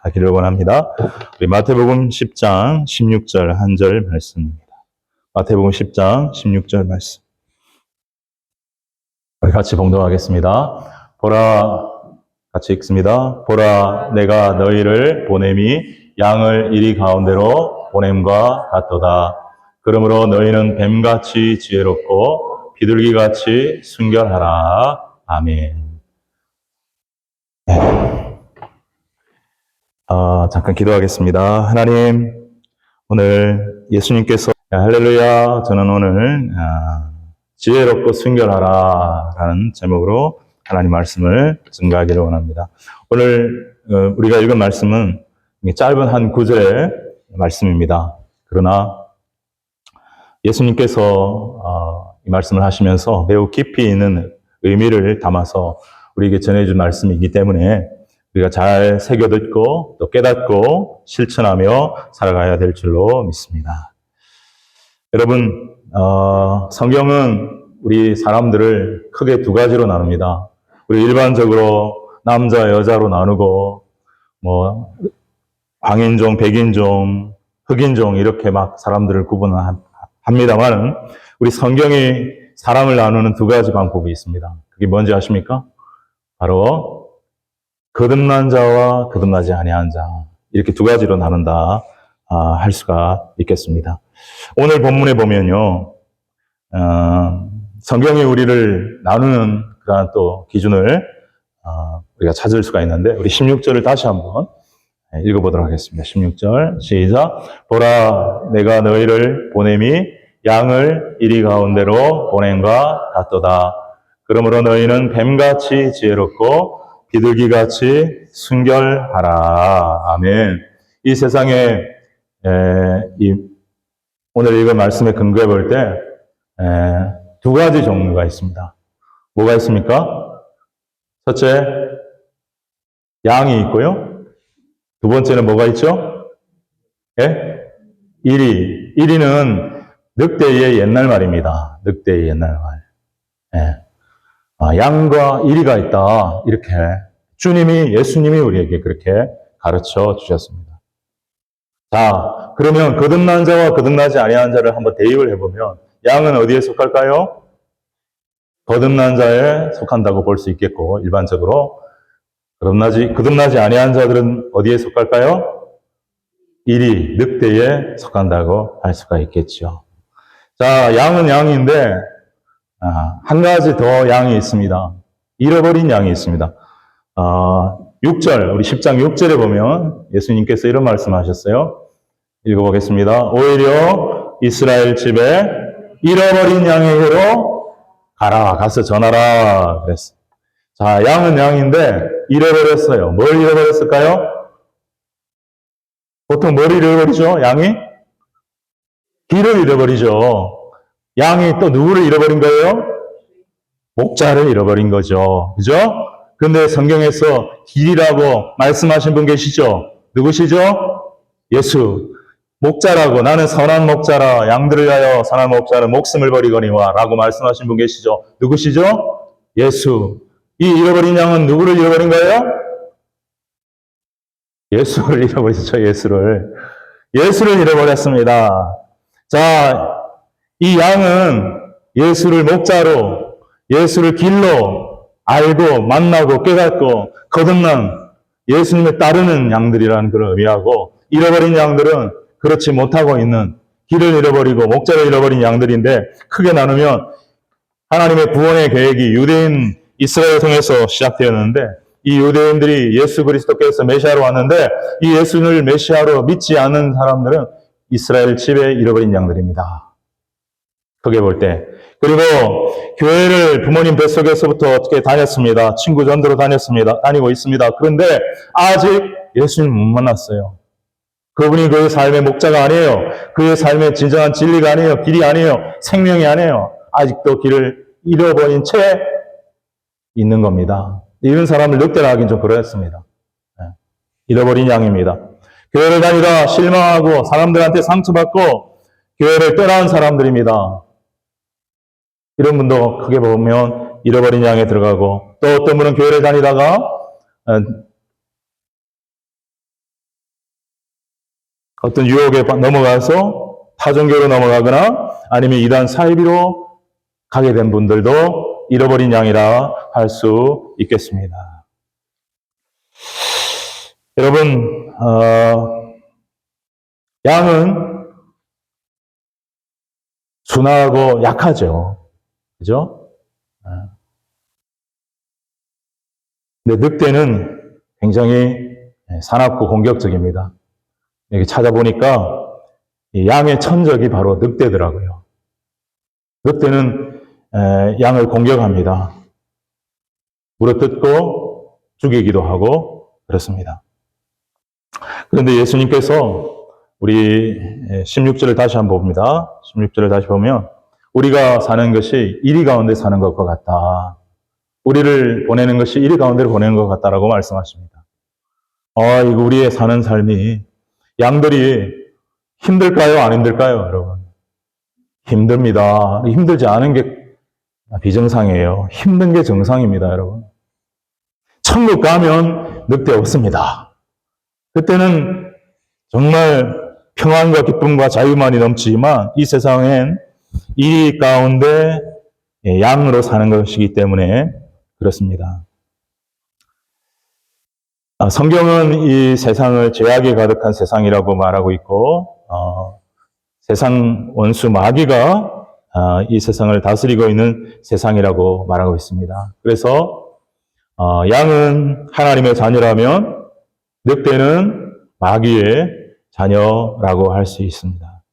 하기를 원합니다. 우리 마태복음 10장 16절 한 절 말씀입니다. 마태복음 10장 16절 말씀. 우리 같이 봉독하겠습니다. 보라, 같이 읽습니다. 보라, 내가 너희를 보냄이 양을 이리 가운데로 보냄과 같도다. 그러므로 너희는 뱀같이 지혜롭고 비둘기같이 순결하라. 아멘. 잠깐 기도하겠습니다. 하나님, 오늘 예수님께서 할렐루야, 저는 오늘 지혜롭고 순결하라 라는 제목으로 하나님 말씀을 증거하기를 원합니다. 오늘 우리가 읽은 말씀은 짧은 한 구절의 말씀입니다. 그러나 예수님께서 이 말씀을 하시면서 매우 깊이 있는 의미를 담아서 우리에게 전해준 말씀이기 때문에 우리가 잘 새겨듣고 또 깨닫고 실천하며 살아가야 될 줄로 믿습니다. 여러분, 성경은 우리 사람들을 크게 두 가지로 나눕니다. 우리 일반적으로 남자, 여자로 나누고 황인종, 백인종, 흑인종 이렇게 막 사람들을 구분합니다만 우리 성경이 사람을 나누는 두 가지 방법이 있습니다. 그게 뭔지 아십니까? 바로 거듭난 자와 거듭나지 아니한 자, 이렇게 두 가지로 나눈다 할 수가 있겠습니다. 오늘 본문에 보면요, 성경이 우리를 나누는 그러한 또 기준을 우리가 찾을 수가 있는데, 우리 16절을 다시 한번 읽어보도록 하겠습니다. 16절 시작. 보라, 내가 너희를 보냄이 양을 이리 가운데로 보냄과 같도다. 그러므로 너희는 뱀같이 지혜롭고 비둘기같이 순결하라. 아멘. 이 세상에 오늘 읽은 말씀에 근거해 볼 때 두 가지 종류가 있습니다. 뭐가 있습니까? 첫째, 양이 있고요. 두 번째는 뭐가 있죠? 이리는 늑대의 옛날 말입니다. 늑대의 옛날 말. 양과 이리가 있다. 이렇게 예수님이 우리에게 그렇게 가르쳐 주셨습니다. 자, 그러면 거듭난 자와 거듭나지 아니한 자를 한번 대입을 해보면 양은 어디에 속할까요? 거듭난 자에 속한다고 볼 수 있겠고, 일반적으로 거듭나지 아니한 자들은 어디에 속할까요? 늑대에 속한다고 할 수가 있겠죠. 자, 양은 양인데 한 가지 더 양이 있습니다. 잃어버린 양이 있습니다. 6절, 우리 10장 6절에 보면 예수님께서 이런 말씀하셨어요. 읽어보겠습니다. 오히려 이스라엘 집에 잃어버린 양에게로 가서 전하라 그랬어요. 자, 양은 양인데 잃어버렸어요. 뭘 잃어버렸을까요? 보통 뭘 잃어버리죠? 양이? 길을 잃어버리죠. 양이 또 누구를 잃어버린 거예요? 목자를 잃어버린 거죠. 그죠? 그런데 성경에서 길이라고 말씀하신 분 계시죠? 누구시죠? 예수. 목자라고, 나는 선한 목자라, 양들을 위하여 선한 목자는 목숨을 버리거니와 라고 말씀하신 분 계시죠? 누구시죠? 예수. 이 잃어버린 양은 누구를 잃어버린 거예요? 예수를 잃어버리셨죠, 예수를 잃어버렸습니다. 자, 이 양은 예수를 목자로, 예수를 길로 알고 만나고 깨닫고 거듭난 예수님을 따르는 양들이라는 그런 의미하고, 잃어버린 양들은 그렇지 못하고 있는, 길을 잃어버리고 목자를 잃어버린 양들인데, 크게 나누면 하나님의 구원의 계획이 유대인 이스라엘을 통해서 시작되었는데, 이 유대인들이 예수 그리스도께서 메시아로 왔는데 이 예수를 메시아로 믿지 않는 사람들은 이스라엘 집에 잃어버린 양들입니다. 크게 볼 때. 그리고 교회를 부모님 뱃속에서부터 어떻게 다녔습니다. 친구 전도로 다니고 있습니다. 그런데 아직 예수님 못 만났어요. 그분이 그의 삶의 목자가 아니에요. 그의 삶의 진정한 진리가 아니에요. 길이 아니에요. 생명이 아니에요. 아직도 길을 잃어버린 채 있는 겁니다. 이런 사람을 늑대라 하긴 좀 그렇습니다. 잃어버린 양입니다. 교회를 다니다 실망하고 사람들한테 상처받고 교회를 떠난 사람들입니다. 이런 분도 크게 보면 잃어버린 양에 들어가고, 또 어떤 분은 교회를 다니다가 어떤 유혹에 넘어가서 타종교로 넘어가거나 아니면 이단 사이비로 가게 된 분들도 잃어버린 양이라 할 수 있겠습니다. 여러분, 양은 순하고 약하죠. 그죠? 근데 늑대는 굉장히 사납고 공격적입니다. 여기 찾아보니까 양의 천적이 바로 늑대더라고요. 늑대는 양을 공격합니다. 물어뜯고 죽이기도 하고 그렇습니다. 그런데 예수님께서 우리 16절을 다시 한번 봅니다. 16절을 다시 보면 우리가 사는 것이 이리 가운데 사는 것과 같다. 우리를 보내는 것이 이리 가운데로 보내는 것 같다라고 말씀하십니다. 이거 우리의 사는 삶이 양들이 힘들까요? 안 힘들까요? 여러분? 힘듭니다. 힘들지 않은 게 비정상이에요. 힘든 게 정상입니다, 여러분. 천국 가면 늑대 없습니다. 그때는 정말 평안과 기쁨과 자유만이 넘치지만 이 세상엔 이 가운데 양으로 사는 것이기 때문에 그렇습니다. 성경은 이 세상을 죄악이 가득한 세상이라고 말하고 있고 세상 원수 마귀가 이 세상을 다스리고 있는 세상이라고 말하고 있습니다. 그래서 양은 하나님의 자녀라면 늑대는 마귀의 자녀라고 할 수 있습니다.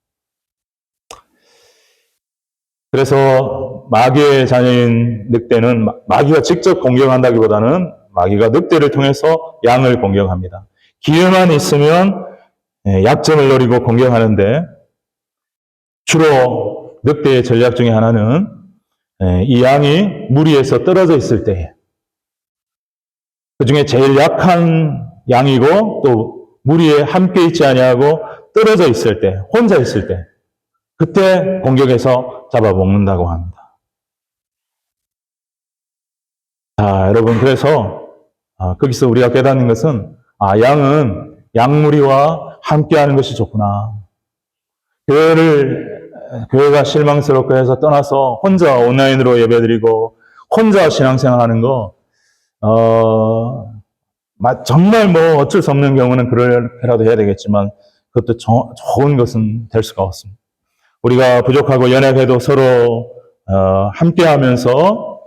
그래서 마귀의 자녀인 늑대는 마귀가 직접 공격한다기보다는 마귀가 늑대를 통해서 양을 공격합니다. 기회만 있으면 약점을 노리고 공격하는데 주로 늑대의 전략 중에 하나는 이 양이 무리에서 떨어져 있을 때 그 중에 제일 약한 양이고 또 무리에 함께 있지 아니하고 떨어져 있을 때, 혼자 있을 때 그때 공격해서 잡아먹는다고 합니다. 자, 여러분 그래서 거기서 우리가 깨닫는 것은 양은 양무리와 함께하는 것이 좋구나. 교회가 실망스럽고 해서 떠나서 혼자 온라인으로 예배드리고 혼자 신앙생활하는 거 정말 뭐 어쩔 수 없는 경우는 그렇게라도 해야 되겠지만 그것도 좋은 것은 될 수가 없습니다. 우리가 부족하고 연약해도 서로 함께하면서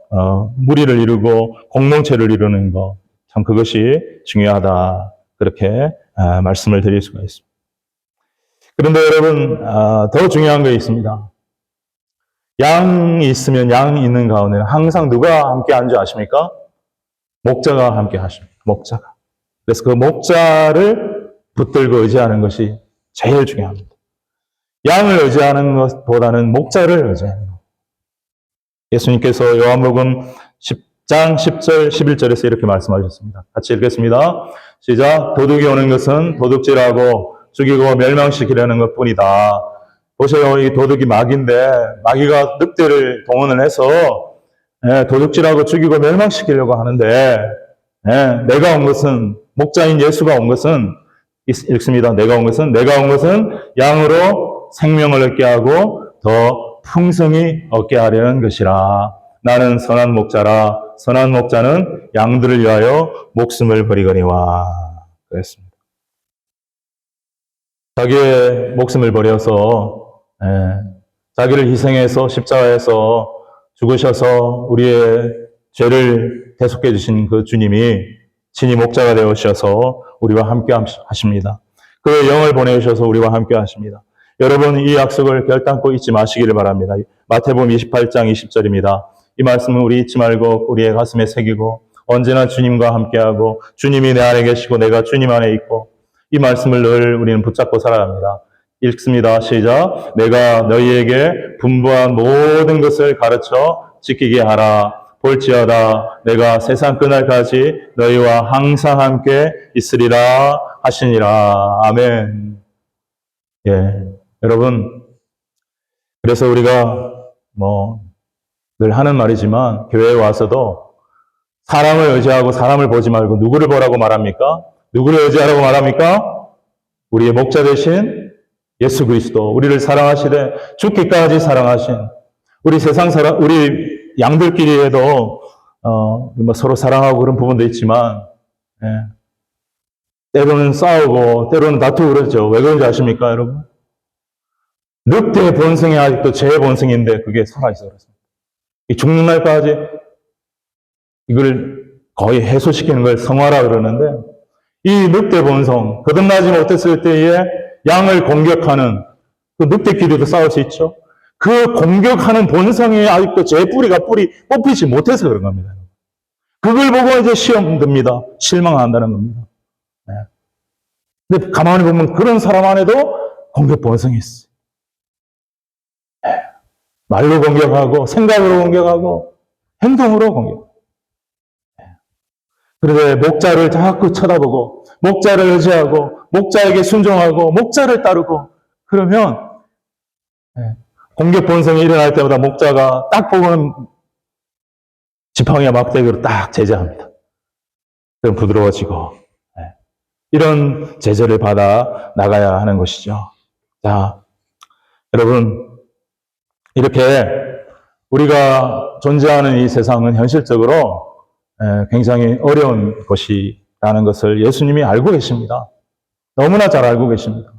무리를 이루고 공동체를 이루는 것, 참 그것이 중요하다. 그렇게 말씀을 드릴 수가 있습니다. 그런데 여러분 더 중요한 게 있습니다. 양이 있으면 양이 있는 가운데는 항상 누가 함께 하는 줄 아십니까? 목자가 함께 하십니다. 목자가. 그래서 그 목자를 붙들고 의지하는 것이 제일 중요합니다. 양을 의지하는 것보다는 목자를 의지하는 것. 예수님께서 요한복음 10장 10절 11절에서 이렇게 말씀하셨습니다. 같이 읽겠습니다. 시작. 도둑이 오는 것은 도둑질하고 죽이고 멸망시키려는 것뿐이다. 보세요. 이 도둑이 마귀인데 마귀가 늑대를 동원을 해서 도둑질하고 죽이고 멸망시키려고 하는데 내가 온 것은 목자인 예수가 온 것은 읽습니다. 내가 온 것은 양으로 생명을 얻게 하고 더 풍성히 얻게 하려는 것이라. 나는 선한 목자라. 선한 목자는 양들을 위하여 목숨을 버리거니와. 그랬습니다. 자기의 목숨을 버려서 자기를 희생해서 십자가에서 죽으셔서 우리의 죄를 대속해 주신 그 주님이 친히 목자가 되어주셔서 우리와 함께 하십니다. 그의 영을 보내주셔서 우리와 함께 하십니다. 여러분 이 약속을 결단코 잊지 마시기를 바랍니다. 마태복음 28장 20절입니다. 이 말씀은 우리 잊지 말고 우리의 가슴에 새기고 언제나 주님과 함께하고 주님이 내 안에 계시고 내가 주님 안에 있고 이 말씀을 늘 우리는 붙잡고 살아갑니다. 읽습니다. 시작. 내가 너희에게 분부한 모든 것을 가르쳐 지키게 하라. 볼지어다 내가 세상 끝날까지 너희와 항상 함께 있으리라 하시니라. 아멘. 여러분 그래서 우리가 늘 하는 말이지만 교회에 와서도 사람을 의지하고 사람을 보지 말고 누구를 보라고 말합니까? 누구를 의지하라고 말합니까? 우리의 목자 되신 예수 그리스도, 우리를 사랑하시되 죽기까지 사랑하신 우리 세상 사람, 우리 양들끼리에도 뭐 서로 사랑하고 그런 부분도 있지만, 예. 때로는 싸우고 때로는 다투고 그러죠. 왜 그런지 아십니까, 여러분? 늑대의 본성이 아직도 제 본성인데 그게 살아있어 그렇습니다. 죽는 날까지 이걸 거의 해소시키는 걸 성화라 그러는데, 이 늑대 본성, 거듭나지 못했을 때에 양을 공격하는 그 늑대끼리도 싸울 수 있죠. 그 공격하는 본성이 아직도 제 뿌리가 뽑히지 못해서 그런 겁니다. 그걸 보고 이제 시험 듭니다. 실망한다는 겁니다. 네. 근데 가만히 보면 그런 사람 안에도 공격 본성이 있어요. 네. 말로 공격하고, 생각으로 공격하고, 행동으로 공격. 네. 그런데 목자를 자꾸 쳐다보고, 목자를 의지하고, 목자에게 순종하고, 목자를 따르고, 그러면, 네. 공격 본성이 일어날 때마다 목자가 딱 보고는 지팡이와 막대기로 딱 제재합니다. 그럼 부드러워지고, 네. 이런 제재를 받아 나가야 하는 것이죠. 자, 여러분, 이렇게 우리가 존재하는 이 세상은 현실적으로 굉장히 어려운 것이라는 것을 예수님이 알고 계십니다. 너무나 잘 알고 계십니다.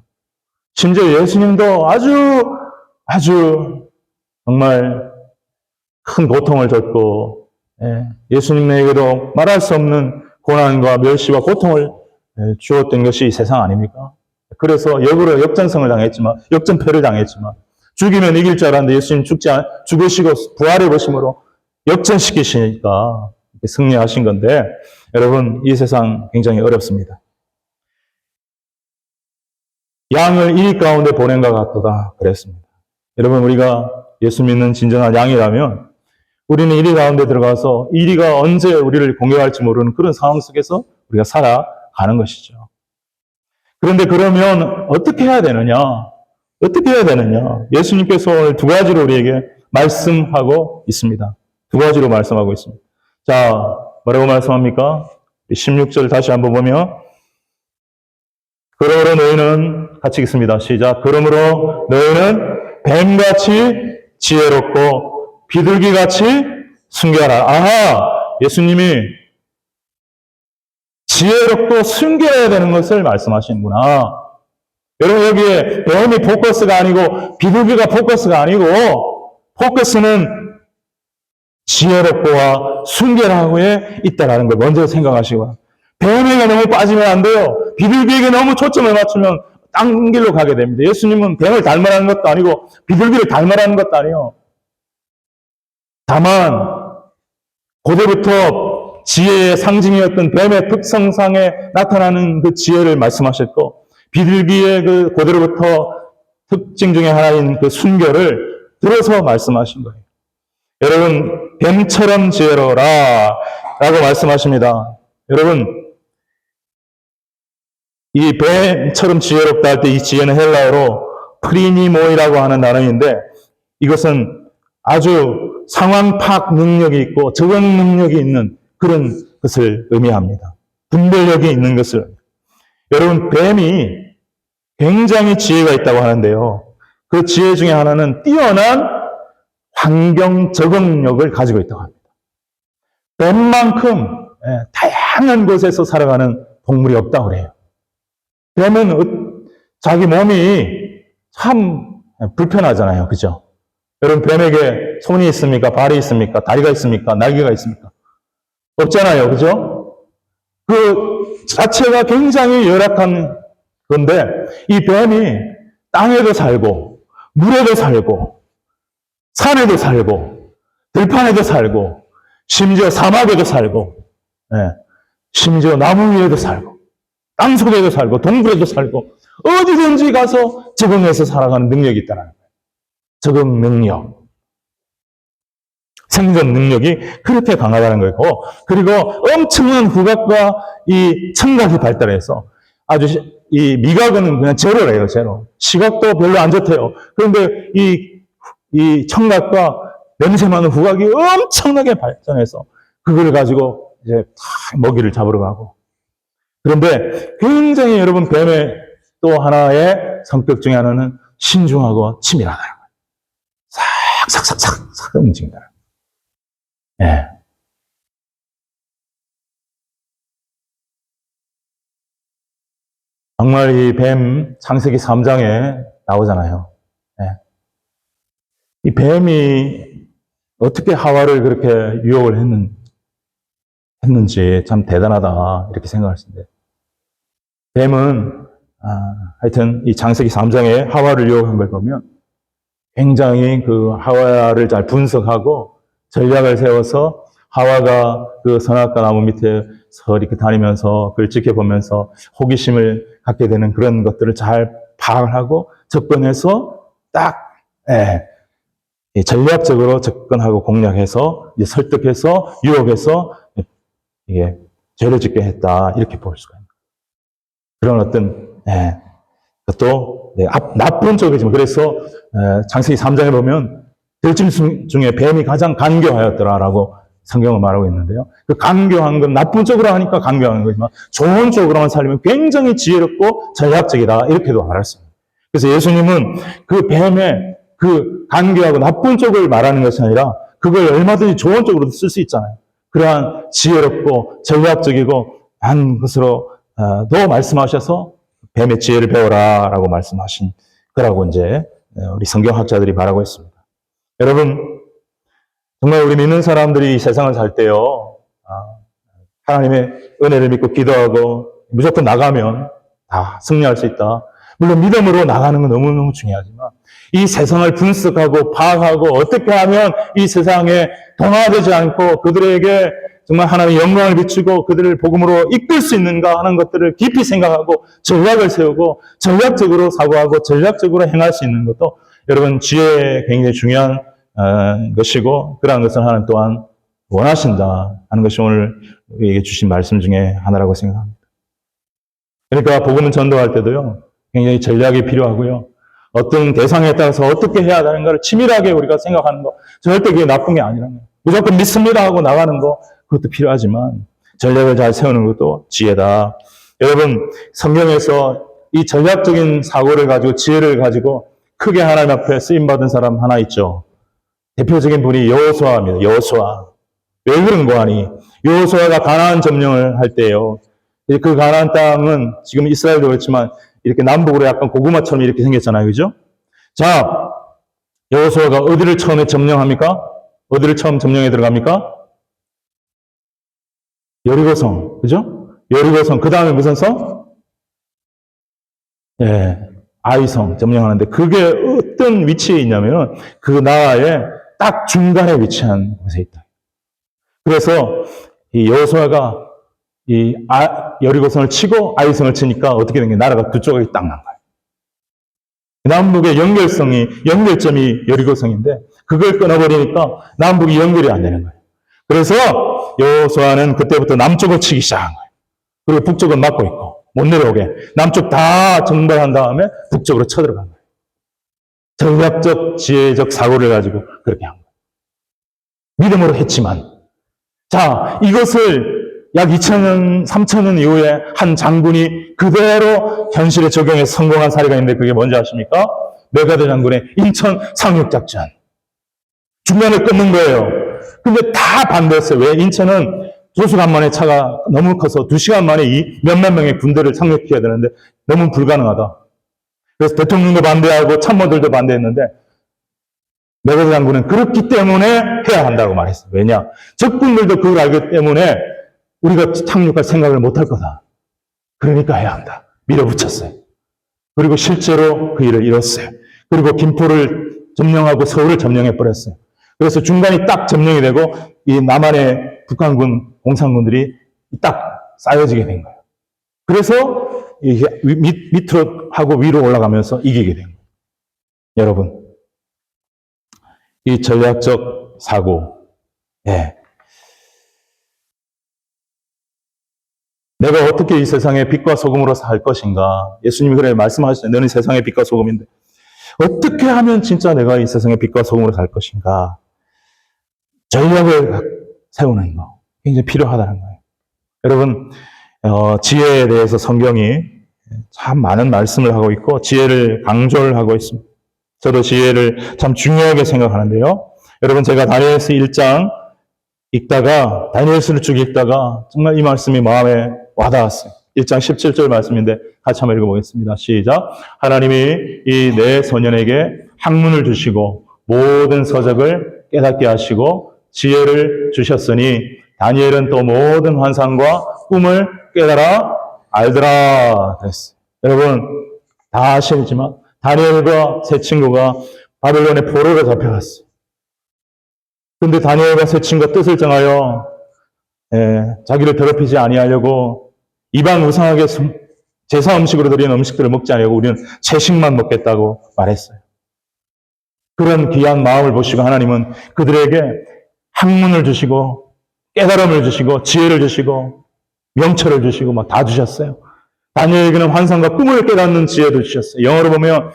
심지어 예수님도 아주 정말 큰 고통을 줬고, 예수님에게도 말할 수 없는 고난과 멸시와 고통을 주었던 것이 이 세상 아닙니까? 그래서 역으로 역전승을 당했지만, 역전패를 당했지만, 죽이면 이길 줄 알았는데 예수님 죽으시고 부활해 보심으로 역전시키시니까 승리하신 건데, 여러분, 이 세상 굉장히 어렵습니다. 양을 이리 가운데 보낸 것 같도다 그랬습니다. 여러분, 우리가 예수 믿는 진정한 양이라면 우리는 이리 가운데 들어가서 이리가 언제 우리를 공격할지 모르는 그런 상황 속에서 우리가 살아가는 것이죠. 그런데 그러면 어떻게 해야 되느냐? 어떻게 해야 되느냐? 예수님께서 오늘 두 가지로 우리에게 말씀하고 있습니다. 두 가지로 말씀하고 있습니다. 자, 뭐라고 말씀합니까? 16절 다시 한번 보면, 그러므로 너희는, 같이 읽습니다. 시작. 그러므로 너희는 뱀같이 지혜롭고 비둘기같이 순결하라. 아하! 예수님이 지혜롭고 순결해야 되는 것을 말씀하시는구나. 여러분, 여기에 뱀이 포커스가 아니고 비둘기가 포커스가 아니고 포커스는 지혜롭고와 순결하고에 있다라는 걸 먼저 생각하시고, 뱀에게 너무 빠지면 안 돼요. 비둘기에게 너무 초점을 맞추면 딴 길로 가게 됩니다. 예수님은 뱀을 닮으라는 것도 아니고 비둘기를 닮으라는 것도 아니에요. 다만 고대부터 지혜의 상징이었던 뱀의 특성상에 나타나는 그 지혜를 말씀하셨고, 비둘기의 그 고대로부터 특징 중에 하나인 그 순결을 들어서 말씀하신 거예요. 여러분, 뱀처럼 지혜로워라 라고 말씀하십니다. 여러분, 이 뱀처럼 지혜롭다 할 때 이 지혜는 헬라어로 프리니모이라고 하는 단어인데, 이것은 아주 상황 파악 능력이 있고 적응 능력이 있는 그런 것을 의미합니다. 분별력이 있는 것을. 여러분, 뱀이 굉장히 지혜가 있다고 하는데요. 그 지혜 중에 하나는 뛰어난 환경 적응력을 가지고 있다고 합니다. 뱀만큼 다양한 곳에서 살아가는 동물이 없다고 그래요. 뱀은 자기 몸이 참 불편하잖아요. 그죠? 여러분, 뱀에게 손이 있습니까? 발이 있습니까? 다리가 있습니까? 날개가 있습니까? 없잖아요. 그죠? 그 자체가 굉장히 열악한 건데, 이 뱀이 땅에도 살고, 물에도 살고, 산에도 살고, 들판에도 살고, 심지어 사막에도 살고, 심지어 나무 위에도 살고, 땅 속에도 살고, 동굴에도 살고, 어디든지 가서 적응해서 살아가는 능력이 있다는 거예요. 적응 능력. 생존 능력이 그렇게 강하다는 거고, 그리고 엄청난 후각과 이 청각이 발달해서 아주 이 미각은 그냥 제로래요, 제로. 시각도 별로 안 좋대요. 그런데 이 청각과 냄새 맡는 후각이 엄청나게 발전해서 그걸 가지고 이제 다 먹이를 잡으러 가고. 그런데 굉장히 여러분, 뱀의 또 하나의 성격 중에 하나는 신중하고 치밀하다는 거예요. 싹 움직인다. 예. 정말 이 뱀, 창세기 3장에 나오잖아요. 예. 이 뱀이 어떻게 하와를 그렇게 유혹을 했는지 참 대단하다, 이렇게 생각할 수 있는데. 뱀은, 하여튼 이 창세기 3장에 하와를 유혹한 걸 보면 굉장히 그 하와를 잘 분석하고 전략을 세워서 하와가 그 선악과 나무 밑에서 이렇게 다니면서 그걸 지켜보면서 호기심을 갖게 되는 그런 것들을 잘 파악하고 접근해서 딱, 전략적으로 접근하고 공략해서 이제 설득해서 유혹해서 이게 죄를 짓게 했다, 이렇게 볼 수가 있는 그런 어떤 또 나쁜 쪽이지만 그래서 창세기 3장에 보면 들짐승 중에 뱀이 가장 간교하였더라라고 성경은 말하고 있는데요. 그 간교한 건 나쁜 쪽으로 하니까 간교하는 거지만 좋은 쪽으로만 살리면 굉장히 지혜롭고 전략적이다, 이렇게도 말할 수 있습니다. 그래서 예수님은 그 뱀의 그 간교하고 나쁜 쪽을 말하는 것이 아니라 그걸 얼마든지 좋은 쪽으로도 쓸 수 있잖아요. 그러한 지혜롭고 전략적이고 한 것으로 또 말씀하셔서 뱀의 지혜를 배워라라고 말씀하신 거라고 이제 우리 성경학자들이 말하고 있습니다. 여러분, 정말 우리 믿는 사람들이 이 세상을 살 때요, 하나님의 은혜를 믿고 기도하고 무조건 나가면 다 승리할 수 있다. 물론 믿음으로 나가는 건 너무너무 중요하지만 이 세상을 분석하고 파악하고 어떻게 하면 이 세상에 동화되지 않고 그들에게 정말 하나님의 영광을 비추고 그들을 복음으로 이끌 수 있는가 하는 것들을 깊이 생각하고 전략을 세우고 전략적으로 사고하고 전략적으로 행할 수 있는 것도 여러분 지혜에 굉장히 중요한 것이고, 그러한 것을 하나님 또한 원하신다 하는 것이 오늘 우리에게 주신 말씀 중에 하나라고 생각합니다. 그러니까 복음을 전도할 때도요, 굉장히 전략이 필요하고요. 어떤 대상에 따라서 어떻게 해야 하는가를 치밀하게 우리가 생각하는 거, 절대 그게 나쁜 게 아니라는 거예요. 무조건 믿습니다 하고 나가는 거, 그것도 필요하지만 전략을 잘 세우는 것도 지혜다. 여러분, 성경에서 이 전략적인 사고를 가지고 지혜를 가지고 크게 하나님 앞에 쓰임받은 사람 하나 있죠. 대표적인 분이 여호수아입니다. 여호수아. 왜 그런 거 아니? 여호수아가 가나안 점령을 할 때요, 그 가나안 땅은 지금 이스라엘도 그렇지만 이렇게 남북으로 약간 고구마처럼 이렇게 생겼잖아요. 그죠? 자, 여호수아가 어디를 처음에 점령합니까? 어디를 처음 점령에 들어갑니까? 여리고성. 그죠? 여리고성. 그 다음에 무슨 성? 아이성 점령하는데 그게 어떤 위치에 있냐면 그 나라의 딱 중간에 위치한 곳에 있다. 그래서 이 여호수아가 이 여리고성을 치고 아이성을 치니까 어떻게 된 게 나라가 두 쪽이 딱 난 거예요. 남북의 연결점이 여리고성인데 그걸 끊어버리니까 남북이 연결이 안 되는 거예요. 그래서 여호수아는 그때부터 남쪽을 치기 시작한 거예요. 그리고 북쪽은 막고 있고 못 내려오게 남쪽 다 정벌한 다음에 북쪽으로 쳐들어간 거예요. 전략적 지혜적 사고를 가지고 그렇게 한 거예요. 믿음으로 했지만, 자, 이것을 약 2000년, 3000년 이후에 한 장군이 그대로 현실에 적용해서 성공한 사례가 있는데 그게 뭔지 아십니까? 메가드 장군의 인천 상륙작전. 중간에 끊는 거예요. 근데 다 반대했어요. 왜? 인천은 2시간 만에 차가 너무 커서 2시간 만에 몇만 명의 군대를 상륙해야 되는데 너무 불가능하다. 그래서 대통령도 반대하고 참모들도 반대했는데 메가드 장군은 그렇기 때문에 해야 한다고 말했어요. 왜냐? 적군들도 그걸 알기 때문에 우리가 착륙할 생각을 못할 거다. 그러니까 해야 한다. 밀어붙였어요. 그리고 실제로 그 일을 이뤘어요. 그리고 김포를 점령하고 서울을 점령해버렸어요. 그래서 중간이 딱 점령이 되고 이 남한의 북한군, 공산군들이 딱 쌓여지게 된 거예요. 그래서 이게 밑으로 하고 위로 올라가면서 이기게 된 거예요. 여러분, 이 전략적 사고, 내가 어떻게 이 세상의 빛과 소금으로 살 것인가? 예수님이 그래 말씀하시잖아요. 너는 세상의 빛과 소금인데 어떻게 하면 진짜 내가 이 세상의 빛과 소금으로 살 것인가? 전략을 세우는 거 굉장히 필요하다는 거예요. 여러분, 지혜에 대해서 성경이 참 많은 말씀을 하고 있고 지혜를 강조를 하고 있습니다. 저도 지혜를 참 중요하게 생각하는데요. 여러분, 제가 다니엘서 1장 읽다가, 다니엘서를 쭉 읽다가 정말 이 말씀이 마음에 와닿았어요. 1장 17절 말씀인데 같이 한번 읽어보겠습니다. 시작. 하나님이 이 네 소년에게 학문을 주시고 모든 서적을 깨닫게 하시고 지혜를 주셨으니 다니엘은 또 모든 환상과 꿈을 깨달아 알더라 그랬어요. 여러분 다 아시지만 다니엘과 세 친구가 바벨론의 포로로 잡혀갔어요. 근데 다니엘과 세 친구가 뜻을 정하여 자기를 더럽히지 아니하려고 이방 우상에게 제사 음식으로 드리는 음식들을 먹지 않으려고 우리는 채식만 먹겠다고 말했어요. 그런 귀한 마음을 보시고 하나님은 그들에게 학문을 주시고 깨달음을 주시고 지혜를 주시고 명철을 주시고 막 다 주셨어요. 다니엘에게는 환상과 꿈을 깨닫는 지혜도 주셨어요. 영어로 보면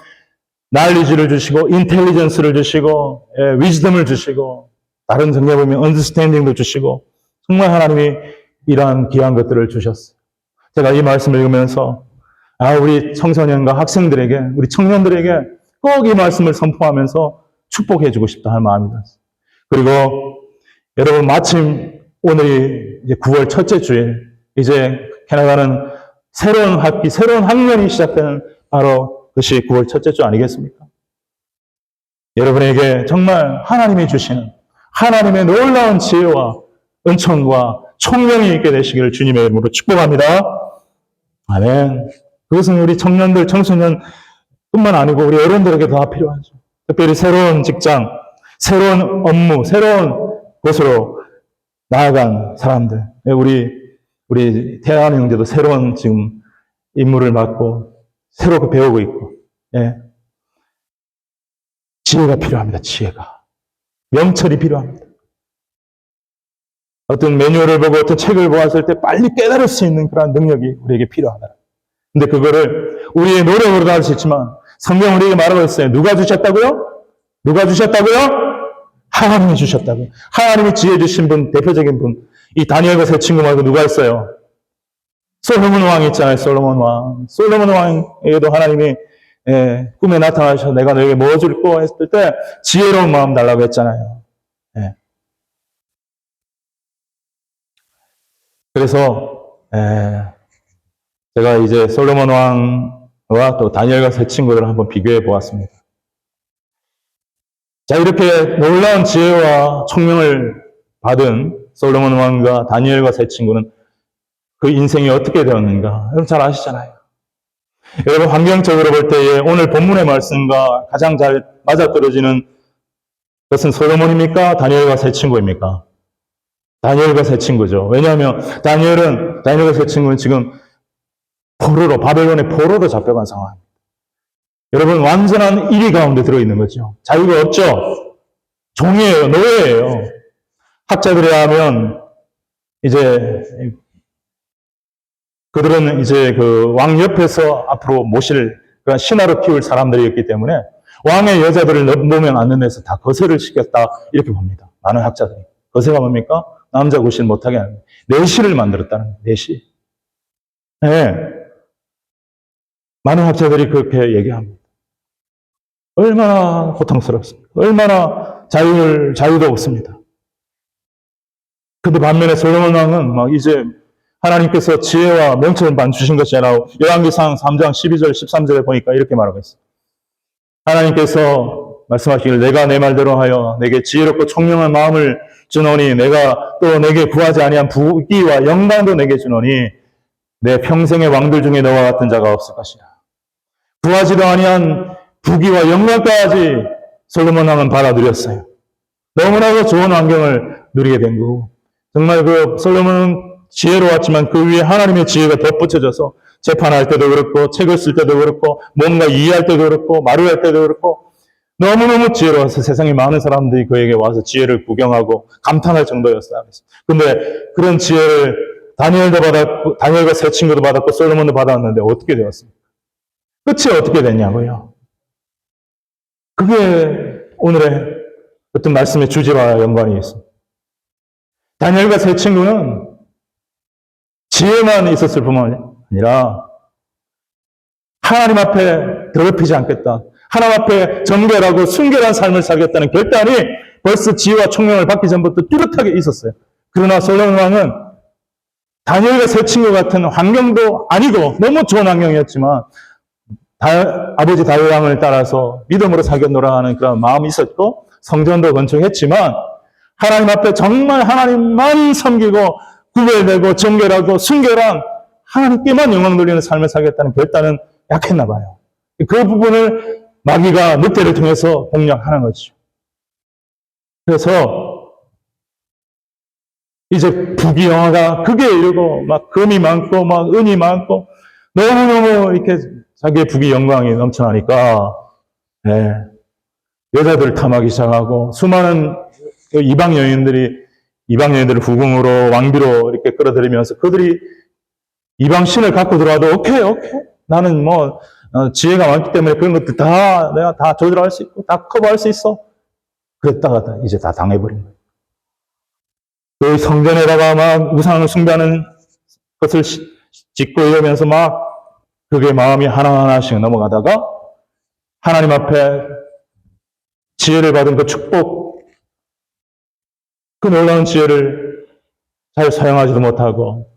knowledge를 주시고 intelligence를 주시고 wisdom을 주시고 다른 성경에 보면 understanding도 주시고 정말 하나님이 이러한 귀한 것들을 주셨어요. 제가 이 말씀을 읽으면서 우리 청소년과 학생들에게 우리 청년들에게 꼭 이 말씀을 선포하면서 축복해 주고 싶다 하는 마음이 들었어요. 그리고 여러분 마침 오늘이 이제 9월 첫째 주일 이제 캐나다는 새로운 학기, 새로운 학년이 시작되는 바로 그것이 9월 첫째 주 아니겠습니까? 여러분에게 정말 하나님이 주시는 하나님의 놀라운 지혜와 은총과 총명이 있게 되시기를 주님의 이름으로 축복합니다. 아멘. 그것은 우리 청년들, 청소년 뿐만 아니고 우리 어른들에게 다 필요하죠. 특별히 새로운 직장, 새로운 업무, 새로운 곳으로 나아간 사람들. 우리 태아는 형제도 새로운 지금 임무를 맡고 새롭게 배우고 있고, 지혜가 필요합니다. 지혜가. 명철이 필요합니다. 어떤 매뉴얼을 보고 어떤 책을 보았을 때 빨리 깨달을 수 있는 그런 능력이 우리에게 필요하다. 근데 그거를 우리의 노력으로도 할 수 있지만 성경 우리에게 말하고 있어요. 누가 주셨다고요? 누가 주셨다고요? 하나님이 주셨다고요. 하나님이 지혜 주신 분, 대표적인 분. 이 다니엘과 세 친구 말고 누가 있어요? 솔로몬 왕 있잖아요. 솔로몬 왕. 솔로몬 왕에게도 하나님이 꿈에 나타나셔서 내가 너에게 뭐 줄 거 했을 때 지혜로운 마음 달라고 했잖아요. 그래서 제가 이제 솔로몬 왕과 또 다니엘과 세 친구들을 한번 비교해 보았습니다. 자, 이렇게 놀라운 지혜와 총명을 받은 솔로몬 왕과 다니엘과 세 친구는 그 인생이 어떻게 되었는가? 여러분 잘 아시잖아요. 여러분 환경적으로 볼 때에 오늘 본문의 말씀과 가장 잘 맞아떨어지는 것은 솔로몬입니까? 다니엘과 세 친구입니까? 다니엘과 세 친구죠. 왜냐하면 다니엘과 세 친구는 지금 바벨론의 포로로 잡혀간 상황입니다. 여러분 완전한 1위 가운데 들어있는 거죠. 자유가 없죠. 종이에요. 노예예요. 학자들에 하면 이제 그들은 이제 그 왕 옆에서 앞으로 모실 그런 신하로 키울 사람들이었기 때문에 왕의 여자들을 넘보면 않는 데서 다 거세를 시켰다 이렇게 봅니다. 많은 학자들이. 거세가 뭡니까? 남자 구실 못하게 하는 내시를 만들었다는 거예요. 내시. 네. 많은 학자들이 그렇게 얘기합니다. 얼마나 고통스럽습니까? 얼마나 자유도 없습니다. 근데 반면에 솔로몬 왕은 막 이제 하나님께서 지혜와 명철만 주신 것이 아니라 열왕기상 3장 12절 13절에 보니까 이렇게 말하고 있어요. 하나님께서 말씀하시기를 내가 내 말대로 하여 내게 지혜롭고 총명한 마음을 주노니 내가 또 내게 구하지 아니한 부귀와 영광도 내게 주노니 내 평생의 왕들 중에 너와 같은 자가 없을 것이라. 구하지도 아니한 부귀와 영광까지 솔로몬 왕은 받아들였어요. 너무나도 좋은 환경을 누리게 된 거고 정말 그 솔로몬은 지혜로웠지만 그 위에 하나님의 지혜가 덧붙여져서 재판할 때도 그렇고 책을 쓸 때도 그렇고 뭔가 이해할 때도 그렇고 말을 할 때도 그렇고 너무너무 지혜로워서 세상에 많은 사람들이 그에게 와서 지혜를 구경하고 감탄할 정도였어요. 근데 그런 지혜를 다니엘도 받았고 다니엘과 세 친구도 받았고 솔로몬도 받았는데 어떻게 되었습니까? 끝이 어떻게 됐냐고요. 그게 오늘의 어떤 말씀의 주제와 연관이 있습니다. 다니엘과 세 친구는 지혜만 있었을 뿐만 아니라 하나님 앞에 더럽히지 않겠다. 하나님 앞에 정결하고 순결한 삶을 살겠다는 결단이 벌써 지혜와 총명을 받기 전부터 뚜렷하게 있었어요. 그러나 솔로몬 왕은 다니엘과 세 친구 같은 환경도 아니고 너무 좋은 환경이었지만 아버지 다윗 왕을 따라서 믿음으로 사귀노라 하는 그런 마음이 있었고 성전도 건축했지만 하나님 앞에 정말 하나님만 섬기고 구별되고 정결하고 순결한 하나님께만 영광 돌리는 삶을 살겠다는 결단은 약했나 봐요. 그 부분을 마귀가 늑대를 통해서 공략하는 거죠. 그래서 이제 부귀영화가 극에 이르고 막 금이 많고 막 은이 많고 너무너무 이렇게 자기의 부귀 영광이 넘쳐나니까 여자들을 탐하기 시작하고 수많은 이방 여인들을 후궁으로 왕비로 이렇게 끌어들이면서 그들이 이방 신을 갖고 들어와도 오케이 나는 뭐 지혜가 많기 때문에 그런 것들 다 내가 다 조절할 수 있고 다 커버할 수 있어. 그랬다가 이제 다 당해버린 거예요. 그 성전에다가 막 우상을 숭배하는 것을 짓고 이러면서 막 그게 마음이 하나하나씩 넘어가다가 하나님 앞에 지혜를 받은 그 축복, 그 놀라운 지혜를 잘 사용하지도 못하고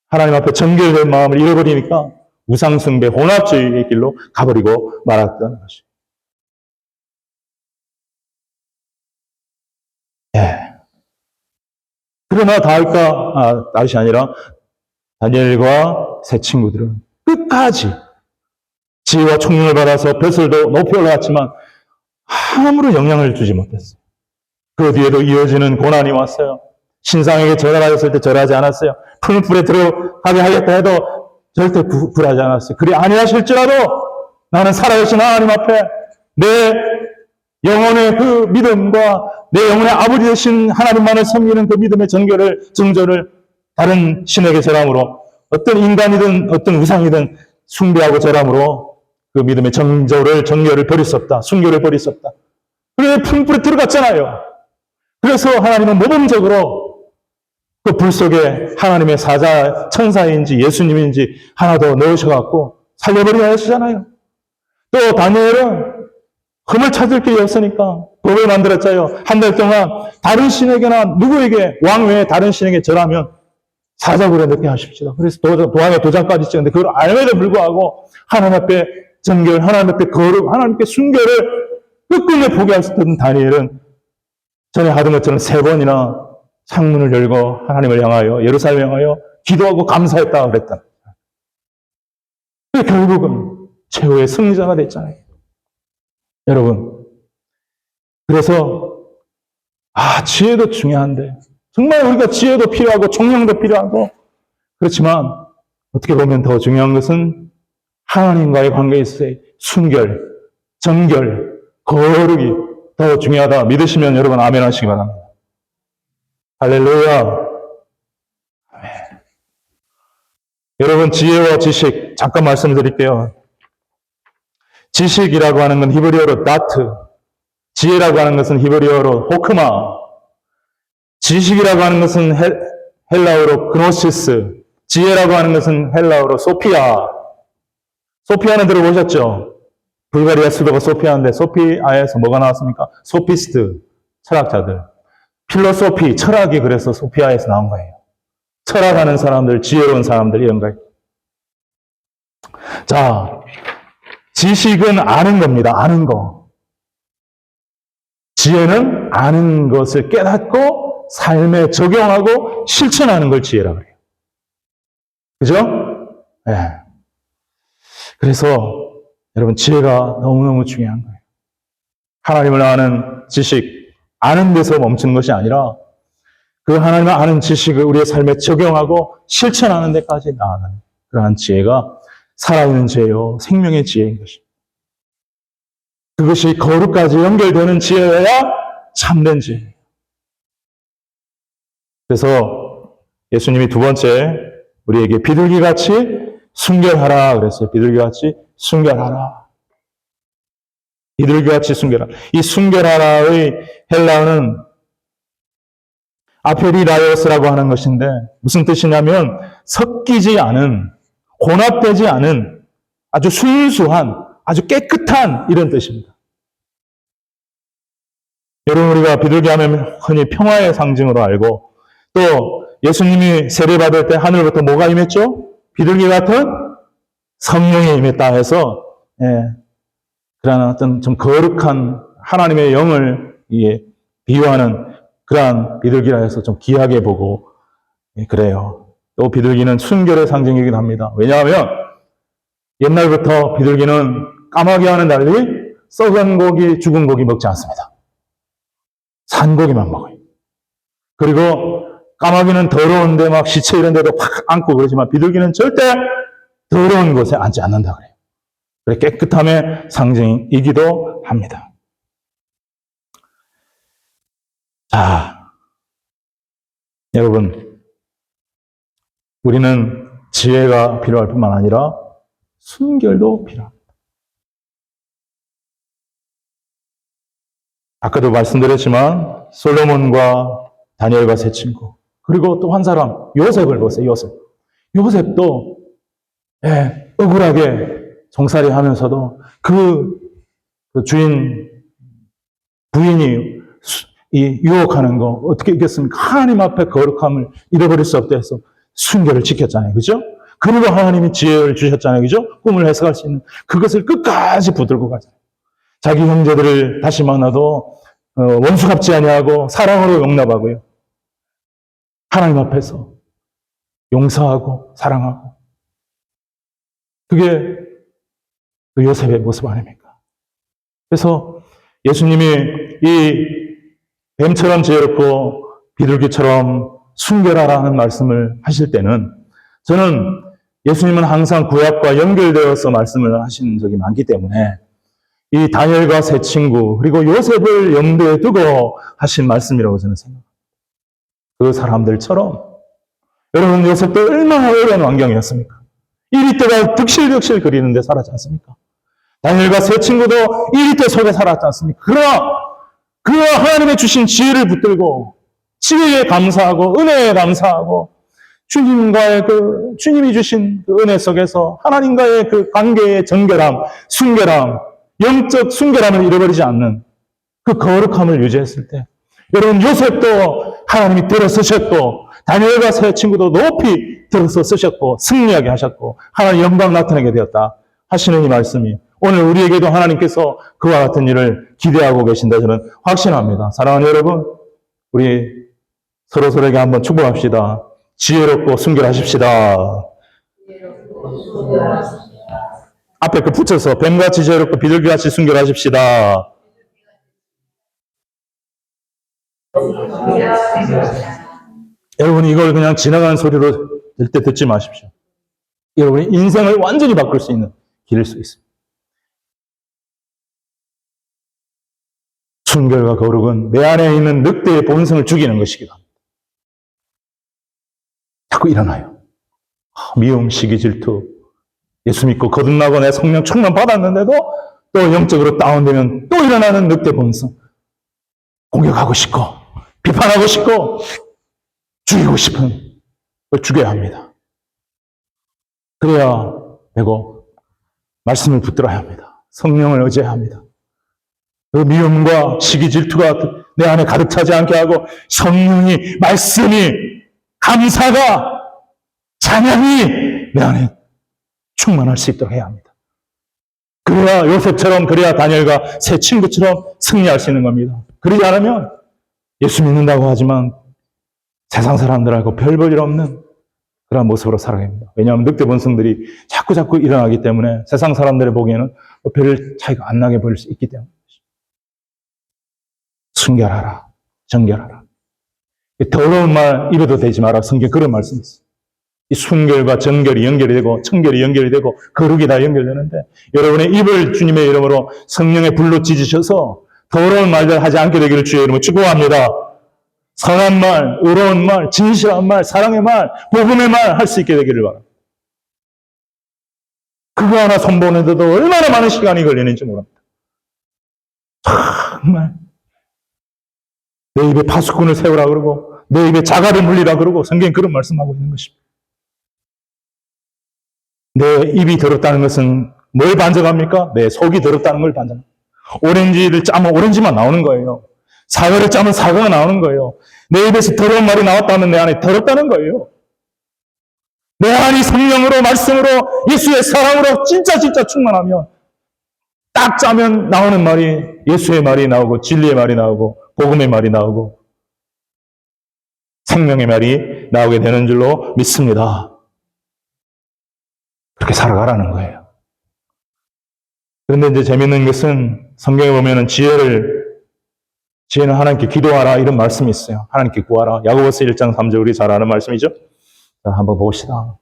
하나님 앞에 정결된 마음을 잃어버리니까 우상숭배, 혼합주의의 길로 가버리고 말았던 것이죠. 그러나 다윗이 아니라 다니엘과 세 친구들은 끝까지 지혜와 총명을 받아서 벼슬도 높이 올라갔지만 아무런 영향을 주지 못했어요. 그 뒤에도 이어지는 고난이 왔어요. 신상에게 절하였을 때 절하지 않았어요. 푸른 불에 들어가게 하겠다 해도 절대 굴하지 않았어요. 그리 아니하실지라도 나는 살아계신 하나님 앞에 내 영혼의 그 믿음과 내 영혼의 아버지 되신 하나님만을 섬기는 그 믿음의 정절을 다른 신에게 절함으로 어떤 인간이든 어떤 우상이든 숭배하고 절함으로 그 믿음의 정결을 버릴 수 없다. 순결을 버릴 수 없다. 그래 푸른 불에 들어갔잖아요. 그래서 하나님은 모범적으로 그 불 속에 하나님의 사자, 천사인지 예수님인지 하나 더 넣으셔갖고 살려버리게 하시잖아요. 또 다니엘은 흠을 찾을 길이 없으니까 법을 만들었잖아요. 한 달 동안 다른 신에게나 누구에게 왕 외에 다른 신에게 절하면 사자굴에 넣게 하십시오. 그래서 도안에 도장까지 찍는데 그걸 알면에도 불구하고 하나님 앞에 정결, 하나님 앞에 거룩, 하나님께 순결을 끝끝내 포기하셨던 다니엘은 전에 하던 것처럼 3번이나 창문을 열고 하나님을 향하여 예루살렘을 향하여 기도하고 감사했다 그랬다. 결국은 최후의 승리자가 됐잖아요. 여러분, 그래서 지혜도 중요한데 정말 우리가 지혜도 필요하고 총명도 필요하고 그렇지만 어떻게 보면 더 중요한 것은 하나님과의 관계에 있어서의 순결, 정결, 거룩이 더 중요하다 믿으시면 여러분 아멘 하시기 바랍니다. 할렐루야. 아멘. 여러분 지혜와 지식 잠깐 말씀드릴게요. 지식이라고 하는 건 히브리어로 다트, 지혜라고 하는 것은 히브리어로 호크마, 지식이라고 하는 것은 헬라어로 그노시스, 지혜라고 하는 것은 헬라어로 소피아. 소피아는 들어보셨죠? 불가리아 수도가 소피아인데 소피아에서 뭐가 나왔습니까? 소피스트, 철학자들. 필로소피, 철학이 그래서 소피아에서 나온 거예요. 철학하는 사람들, 지혜로운 사람들 이런 거예요. 자, 지식은 아는 겁니다. 아는 거. 지혜는 아는 것을 깨닫고 삶에 적용하고 실천하는 걸 지혜라고 해요. 그죠? 네. 그래서 여러분 지혜가 너무너무 중요한 거예요. 하나님을 아는 지식, 아는 데서 멈추는 것이 아니라 그 하나님을 아는 지식을 우리의 삶에 적용하고 실천하는 데까지 나아가는 그러한 지혜가 살아있는 지혜요, 생명의 지혜인 것입니다. 그것이 거룩까지 연결되는 지혜여야 참된 지혜예요. 그래서 예수님이 두 번째 우리에게 비둘기같이 순결하라 그랬어요. 비둘기같이 순결하라. 비둘기같이 순결하라. 이 순결하라의 헬라어는 아페리라이오스라고 하는 것인데 무슨 뜻이냐면 섞이지 않은, 혼합되지 않은 아주 순수한, 아주 깨끗한 이런 뜻입니다. 여러분, 우리가 비둘기 하면 흔히 평화의 상징으로 알고, 또 예수님이 세례받을 때 하늘부터 뭐가 임했죠? 비둘기 같은 성령이 임했다 해서, 그러한 어떤 좀 거룩한 하나님의 영을 비유하는 그러한 비둘기라 해서 좀 귀하게 보고, 그래요. 또 비둘기는 순결의 상징이기도 합니다. 왜냐하면 옛날부터 비둘기는 까마귀와는 달리 썩은 고기, 죽은 고기 먹지 않습니다. 산 고기만 먹어요. 그리고 까마귀는 더러운데 막 시체 이런 데도 팍 앉고 그러지만 비둘기는 절대 더러운 곳에 앉지 않는다 그래요. 그래 깨끗함의 상징이기도 합니다. 자, 여러분, 우리는 지혜가 필요할 뿐만 아니라 순결도 필요합니다. 아까도 말씀드렸지만 솔로몬과 다니엘과 세 친구, 그리고 또 한 사람 요셉을 보세요. 요셉도 억울하게 종살이 하면서도 그 부인이 유혹하는 거 어떻게 이겼습니까? 하나님 앞에 거룩함을 잃어버릴 수 없다 해서 순결을 지켰잖아요. 그죠? 그리고 하나님이 지혜를 주셨잖아요. 그죠? 꿈을 해석할 수 있는 그것을 끝까지 붙들고 가잖아요. 자기 형제들을 다시 만나도 원수 갚지 아니하고 사랑으로 용납하고요. 하나님 앞에서 용서하고 사랑하고. 그게 그 요셉의 모습 아닙니까? 그래서 예수님이 이 뱀처럼 지혜롭고 비둘기처럼 순결하라는 말씀을 하실 때는 저는 예수님은 항상 구약과 연결되어서 말씀을 하시는 적이 많기 때문에 이 다니엘과 세 친구 그리고 요셉을 염두에 두고 하신 말씀이라고 저는 생각합니다. 그 사람들처럼 여러분 요셉도 얼마나 어려운 환경이었습니까? 이리떼가 득실득실 거리는데 살았지 않습니까? 다니엘과 세 친구도 이리떼 속에 살았지 않습니까? 그러나 그 하나님의 주신 지혜를 붙들고 지혜에 감사하고 은혜에 감사하고 주님과의 주님이 주신 그 은혜 속에서 하나님과의 그 관계의 정결함, 순결함, 영적 순결함을 잃어버리지 않는 그 거룩함을 유지했을 때 여러분 요셉도 하나님이 들어서셨고 다니엘과 세 친구도 높이 들어서 쓰셨고 승리하게 하셨고 하나님 영광 나타내게 되었다 하시는 이 말씀이 오늘 우리에게도 하나님께서 그와 같은 일을 기대하고 계신다 저는 확신합니다. 사랑하는 여러분, 우리 서로서로에게 한번 축복합시다. 지혜롭고 순결하십시다. 앞에 그 붙여서 뱀같이 지혜롭고 비둘기같이 순결하십시다. 여러분 이걸 그냥 지나가는 소리로 절대 듣지 마십시오. 여러분의 인생을 완전히 바꿀 수 있는 길일 수 있습니다. 순결과 거룩은 내 안에 있는 늑대의 본성을 죽이는 것이기도 합니다. 자꾸 일어나요. 미움, 시기, 질투. 예수 믿고 거듭나고 내 성령 충만 받았는데도 또 영적으로 다운되면 또 일어나는 늑대 본성. 공격하고 싶고 비판하고 싶고 죽이고 싶은 걸 죽여야 합니다. 그래야 되고 말씀을 붙들어야 합니다. 성령을 의지해야 합니다. 그 미움과 시기 질투가 내 안에 가득 차지 않게 하고 성령이 말씀이 감사가 찬양이 내 안에 충만할 수 있도록 해야 합니다. 그래야 요셉처럼 그래야 다니엘과 세 친구처럼 승리할 수 있는 겁니다. 그러지 않으면 예수 믿는다고 하지만 세상 사람들하고 별 볼 일 없는 그런 모습으로 살아가야 합니다. 왜냐하면 늑대 본성들이 자꾸 일어나기 때문에 세상 사람들이 보기에는 별 차이가 안 나게 보일 수 있기 때문에 순결하라, 정결하라. 더러운 말 입어도 되지 마라. 성경 그런 말씀이 있어요. 이 순결과 정결이 연결이 되고 청결이 연결이 되고 거룩이 다 연결되는데 여러분의 입을 주님의 이름으로 성령의 불로 찢으셔서 더러운 말들 하지 않게 되기를 주의 이름으로 축복합니다. 선한 말, 의로운 말, 진실한 말, 사랑의 말, 복음의 말 할 수 있게 되기를 바랍니다. 그거 하나 선보는데도 얼마나 많은 시간이 걸리는지 모릅니다. 정말 내 입에 파수꾼을 세우라 그러고 내 입에 자갈을 물리라 그러고 성경이 그런 말씀하고 있는 것입니다. 내 입이 더럽다는 것은 뭘 반증합니까? 내 속이 더럽다는 걸 반증합니다. 오렌지를 짜면 오렌지만 나오는 거예요. 사과를 짜면 사과가 나오는 거예요. 내 입에서 더러운 말이 나왔다면 내 안에 더럽다는 거예요. 내 안이 성령으로, 말씀으로, 예수의 사랑으로 진짜 충만하면 딱 짜면 나오는 말이 예수의 말이 나오고 진리의 말이 나오고 복음의 말이 나오고 생명의 말이 나오게 되는 줄로 믿습니다. 그렇게 살아가라는 거예요. 그런데 이제 재밌는 것은 성경에 보면은 지혜는 하나님께 기도하라 이런 말씀이 있어요. 하나님께 구하라. 야고보서 1장 3절 우리 잘 아는 말씀이죠. 자, 한번 봅시다.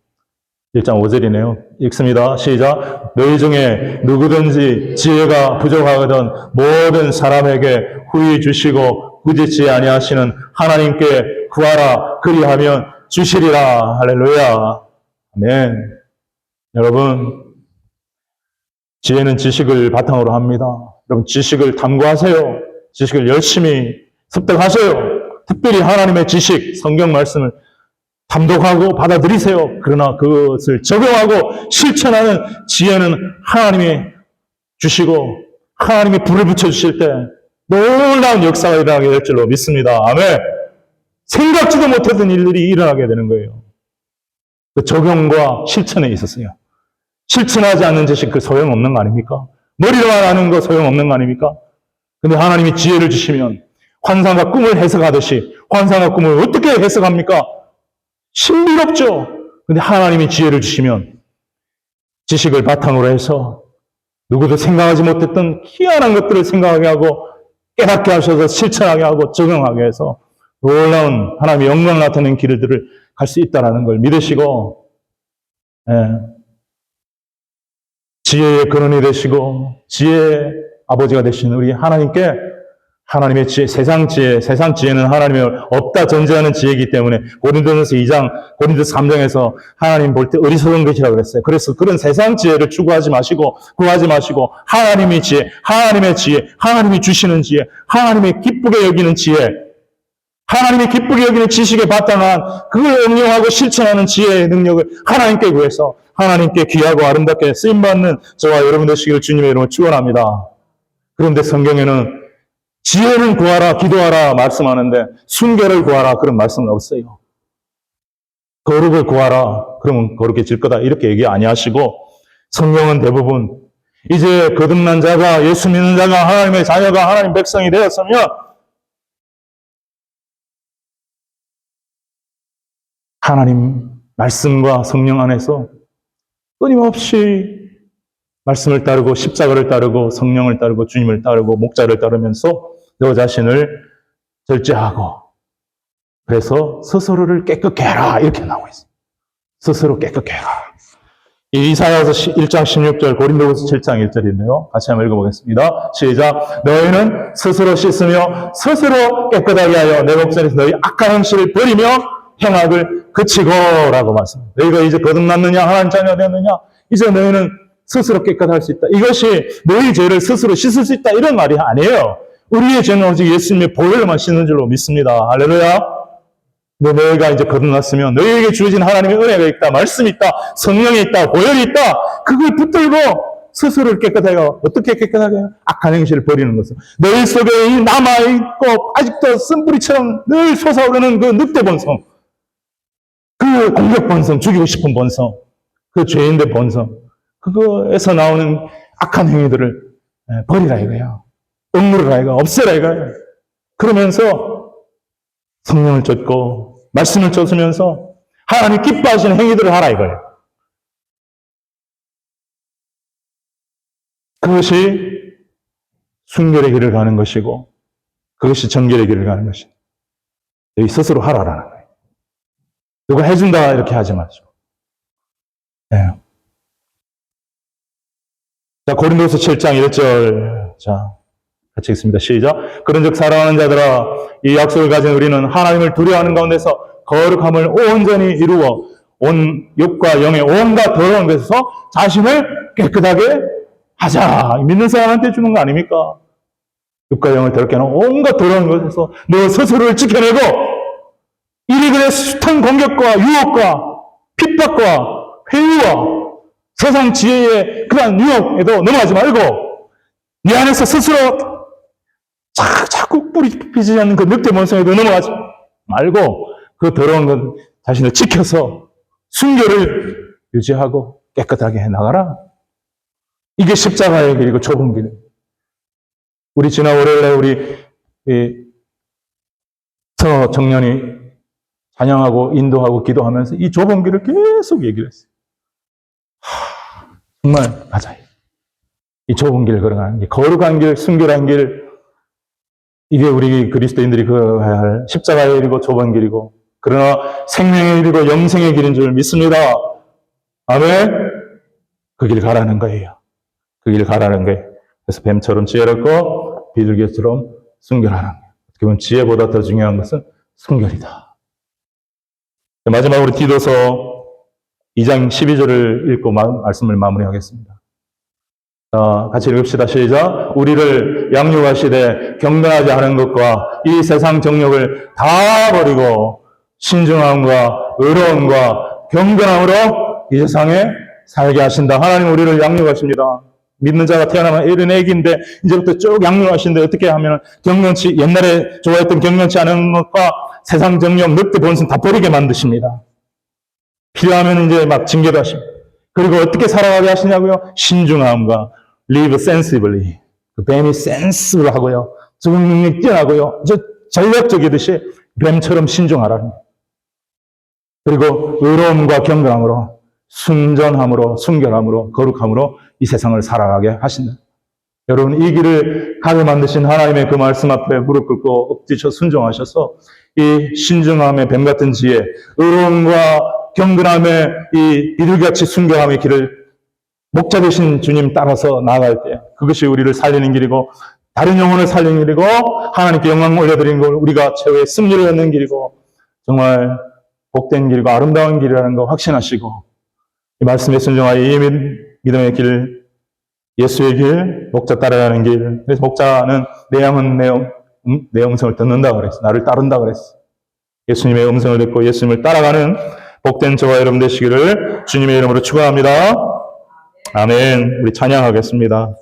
1장 5절이네요. 읽습니다. 시작. 너희 중에 누구든지 지혜가 부족하거든 모든 사람에게 후히 주시고 꾸짖지 아니하시는 하나님께 구하라. 그리하면 주시리라. 할렐루야. 아멘. 여러분, 지혜는 지식을 바탕으로 합니다. 여러분, 지식을 탐구하세요. 지식을 열심히 습득하세요. 특별히 하나님의 지식, 성경 말씀을 감독하고 받아들이세요. 그러나 그것을 적용하고 실천하는 지혜는 하나님이 주시고 하나님이 불을 붙여주실 때 놀라운 역사가 일어나게 될 줄로 믿습니다. 아멘. 생각지도 못했던 일들이 일어나게 되는 거예요. 그 적용과 실천에 있었어요. 실천하지 않는 지식 그 소용없는 거 아닙니까? 머리로만 아는 거 소용없는 거 아닙니까? 근데 하나님이 지혜를 주시면 환상과 꿈을 해석하듯이 환상과 꿈을 어떻게 해석합니까? 신비롭죠. 근데 하나님이 지혜를 주시면 지식을 바탕으로 해서 누구도 생각하지 못했던 희한한 것들을 생각하게 하고 깨닫게 하셔서 실천하게 하고 적용하게 해서 놀라운 하나님의 영광 나타내는 길들을 갈 수 있다는 걸 믿으시고 지혜의 근원이 되시고 지혜의 아버지가 되신 우리 하나님께 하나님의 지혜, 세상 지혜는 하나님의 없다 전제하는 지혜이기 때문에 고린도전서 2장, 고린도서 3장에서 하나님 볼 때 어리석은 것이라고 그랬어요. 그래서 그런 세상 지혜를 추구하지 마시고 구하지 마시고 하나님의 지혜, 하나님이 주시는 지혜, 하나님의 기쁘게 여기는 지혜, 하나님이 기쁘게 여기는 지식에 바탕한 그걸 응용하고 실천하는 지혜의 능력을 하나님께 구해서 하나님께 귀하고 아름답게 쓰임받는 저와 여러분 되시기를 주님의 이름으로 축원합니다. 그런데 성경에는 지혜를 구하라, 기도하라 말씀하는데 순결을 구하라 그런 말씀은 없어요. 거룩을 구하라 그러면 거룩해질 거다 이렇게 얘기 아니하시고 성경은 대부분 이제 거듭난 자가 예수 믿는 자가 하나님의 자녀가 하나님 백성이 되었으면 하나님 말씀과 성령 안에서 끊임없이 말씀을 따르고 십자가를 따르고 성령을 따르고 주님을 따르고 목자를 따르면서 너 자신을 절제하고 그래서 스스로를 깨끗게 해라 이렇게 나오고 있어요. 스스로 깨끗게 해라. 이사야서 1장 16절 고린도후서 7장 1절인데요. 같이 한번 읽어보겠습니다. 시작. 너희는 스스로 씻으며 스스로 깨끗하게 하여 내 목전에서 너희 악한 행실을 버리며 행악을 그치고 라고 말씀합니다. 너희가 이제 거듭났느냐 하나님 자녀가 되었느냐 이제 너희는 스스로 깨끗할 수 있다. 이것이 너희 죄를 스스로 씻을 수 있다 이런 말이 아니에요. 우리의 죄는 오직 예수님의 보혈만 씻는 줄로 믿습니다. 할렐루야. 근데 너희가 이제 거듭났으면 너희에게 주어진 하나님의 은혜가 있다, 말씀이 있다, 성령이 있다, 보혈이 있다. 그걸 붙들고 스스로를 깨끗하게 하고 어떻게 깨끗하게 해요? 악한 행실을 버리는 것은 너희 속에 남아있고 아직도 쓴뿌리처럼 늘 솟아오르는 그 늑대 본성, 그 공격 본성, 죽이고 싶은 본성, 그 죄인의 본성, 그거에서 나오는 악한 행위들을 버리라 이거예요. 억누르라 이거, 없애라 이거예요. 그러면서 성령을 쫓고 말씀을 쫓으면서 하나님 기뻐하시는 행위들을 하라 이거예요. 그것이 순결의 길을 가는 것이고 그것이 정결의 길을 가는 것이고 너희 스스로 하라라는 거예요. 누가 해준다 이렇게 하지 마시고. 네. 자, 고린도서 7장 1절. 자, 같이 읽습니다. 시작. 그런즉 사랑하는 자들아 이 약속을 가진 우리는 하나님을 두려워하는 가운데서 거룩함을 온전히 이루어 온 육과 영의 온갖 더러운 것에서 자신을 깨끗하게 하자. 믿는 사람한테 주는 거 아닙니까? 육과 영을 더럽게 하는 온갖 더러운 것에서 너 스스로를 지켜내고 이리그의 숱한 공격과 유혹과 핍박과 회유와 세상 지혜의 그러한 유혹에도 넘어가지 말고 네 안에서 스스로 자꾸 뿌리 피지 않는 그 늑대 본성에도 넘어가지 말고 그 더러운 것 자신을 지켜서 순결을 유지하고 깨끗하게 해나가라. 이게 십자가의 길이고 좁은 길이에요. 우리 지난 월요일에 우리 서 청년이 찬양하고 인도하고 기도하면서 이 좁은 길을 계속 얘기를 했어요. 정말 맞아요. 이 좁은 길 걸어가는 길, 거룩한 길, 순결한 길, 이게 우리 그리스도인들이 걸어가야 할 십자가의 길이고 좁은 길이고, 그러나 생명의 길이고 영생의 길인 줄 믿습니다. 아멘. 그 길 가라는 거예요. 그 길 가라는 거예요. 그래서 뱀처럼 지혜롭고 비둘기처럼 순결하는 거예요. 어떻게 보면 지혜보다 더 중요한 것은 순결이다. 마지막으로 디도서 2장 12절을 읽고 말씀을 마무리하겠습니다. 같이 읽읍시다. 시작. 우리를 양육하시되 경건하지 않은 것과 이 세상 정욕을 다 버리고 신중함과 의로움과 경건함으로 이 세상에 살게 하신다. 하나님 우리를 양육하십니다. 믿는 자가 태어나면 이런 애기인데 이제부터 쭉 양육하시는데 어떻게 하면 경건치, 옛날에 좋아했던 경건치 않은 것과 세상 정욕, 늑대 본성 다 버리게 만드십니다. 필요하면 이제 막 징계도 하십니다. 그리고 어떻게 살아가게 하시냐고요? 신중함과 live sensibly. 그 뱀이 센스를 하고요. 적응 능력이 뛰어나고요. 전략적이듯이 뱀처럼 신중하라는 거예요. 그리고 의로움과 경건함으로, 순전함으로, 순결함으로, 거룩함으로 이 세상을 살아가게 하신다. 여러분, 이 길을 가게 만드신 하나님의 그 말씀 앞에 무릎 꿇고 엎드려 순종하셔서 이 신중함의 뱀 같은 지혜, 의로움과 경건함의 이 비둘기같이 순결함의 길을 목자 되신 주님 따라서 나아갈 때 그것이 우리를 살리는 길이고 다른 영혼을 살리는 길이고 하나님께 영광 올려드리는 걸 우리가 최후의 승리를 얻는 길이고 정말 복된 길이고 아름다운 길이라는 거 확신하시고 이 말씀에 순종하여 이 믿음의 길, 예수의 길, 목자 따라가는 길. 그래서 목자는 내 양은 내 음성을 듣는다 그랬어. 나를 따른다 그랬어. 예수님의 음성을 듣고 예수님을 따라가는 복된 저와 여러분 되시기를 주님의 이름으로 축원합니다. 아멘. 우리 찬양하겠습니다.